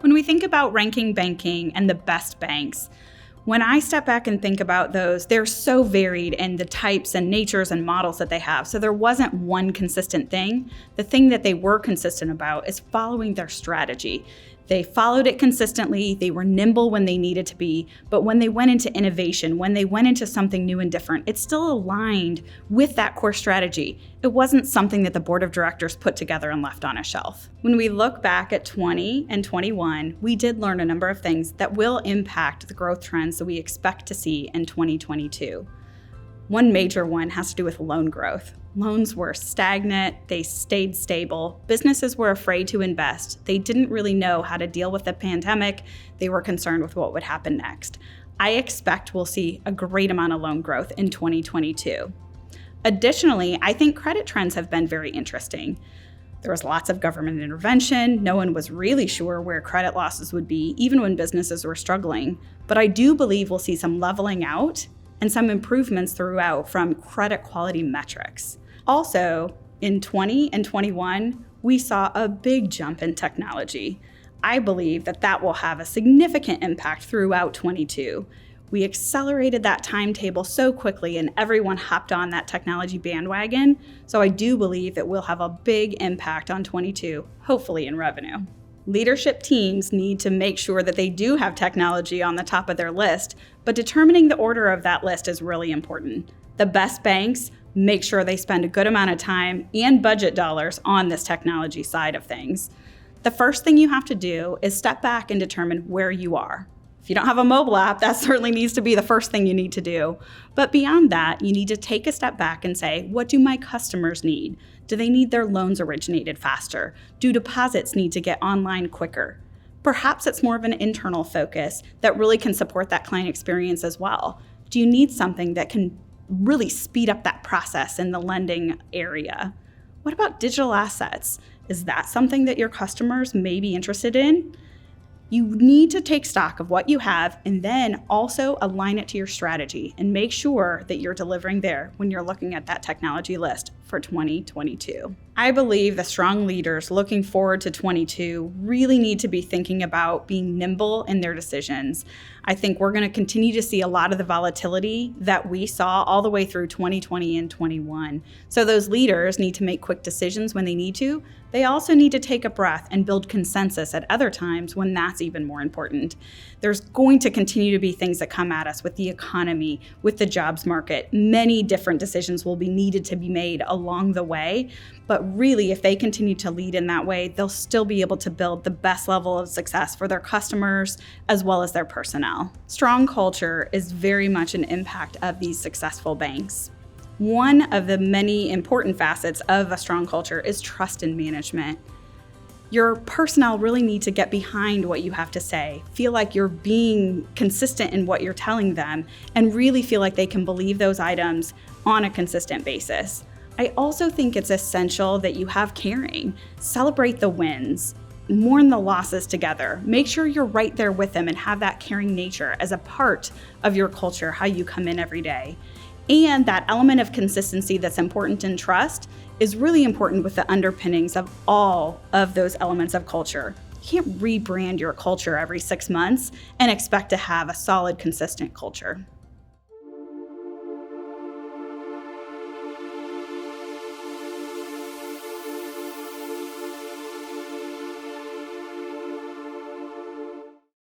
When we think about ranking banking and the best banks, when I step back and think about those, they're so varied in the types and natures and models that they have. So there wasn't one consistent thing. The thing that they were consistent about is following their strategy. They followed it consistently. They were nimble when they needed to be. But when they went into innovation, when they went into something new and different, it still aligned with that core strategy. It wasn't something that the board of directors put together and left on a shelf. When we look back at 20 and 21, we did learn a number of things that will impact the growth trends that we expect to see in 2022. One major one has to do with loan growth. Loans were stagnant, they stayed stable. Businesses were afraid to invest. They didn't really know how to deal with the pandemic. They were concerned with what would happen next. I expect we'll see a great amount of loan growth in 2022. Additionally, I think credit trends have been very interesting. There was lots of government intervention. No one was really sure where credit losses would be, even when businesses were struggling. But I do believe we'll see some leveling out and some improvements throughout from credit quality metrics. Also, in 20 and 21, we saw a big jump in technology. I believe that will have a significant impact throughout 22. We accelerated that timetable so quickly and everyone hopped on that technology bandwagon. So I do believe it will have a big impact on 22, hopefully in revenue. Leadership teams need to make sure that they do have technology on the top of their list, but determining the order of that list is really important. The best banks make sure they spend a good amount of time and budget dollars on this technology side of things. The first thing you have to do is step back and determine where you are. If you don't have a mobile app, that certainly needs to be the first thing you need to do. But beyond that, you need to take a step back and say, what do my customers need? Do they need their loans originated faster? Do deposits need to get online quicker? Perhaps it's more of an internal focus that really can support that client experience as well. Do you need something that can really speed up that process in the lending area? What about digital assets? Is that something that your customers may be interested in? You need to take stock of what you have and then also align it to your strategy and make sure that you're delivering there when you're looking at that technology list for 2022. I believe the strong leaders looking forward to 22 really need to be thinking about being nimble in their decisions. I think we're going to continue to see a lot of the volatility that we saw all the way through 2020 and 21. So those leaders need to make quick decisions when they need to. They also need to take a breath and build consensus at other times when that's even more important. There's going to continue to be things that come at us with the economy, with the jobs market. Many different decisions will be needed to be made along the way. But really, if they continue to lead in that way, they'll still be able to build the best level of success for their customers as well as their personnel. Strong culture is very much an impact of these successful banks. One of the many important facets of a strong culture is trust in management. Your personnel really need to get behind what you have to say, feel like you're being consistent in what you're telling them, and really feel like they can believe those items on a consistent basis. I also think it's essential that you have caring. Celebrate the wins, mourn the losses together. Make sure you're right there with them and have that caring nature as a part of your culture, how you come in every day. And that element of consistency that's important in trust is really important with the underpinnings of all of those elements of culture. You can't rebrand your culture every 6 months and expect to have a solid, consistent culture.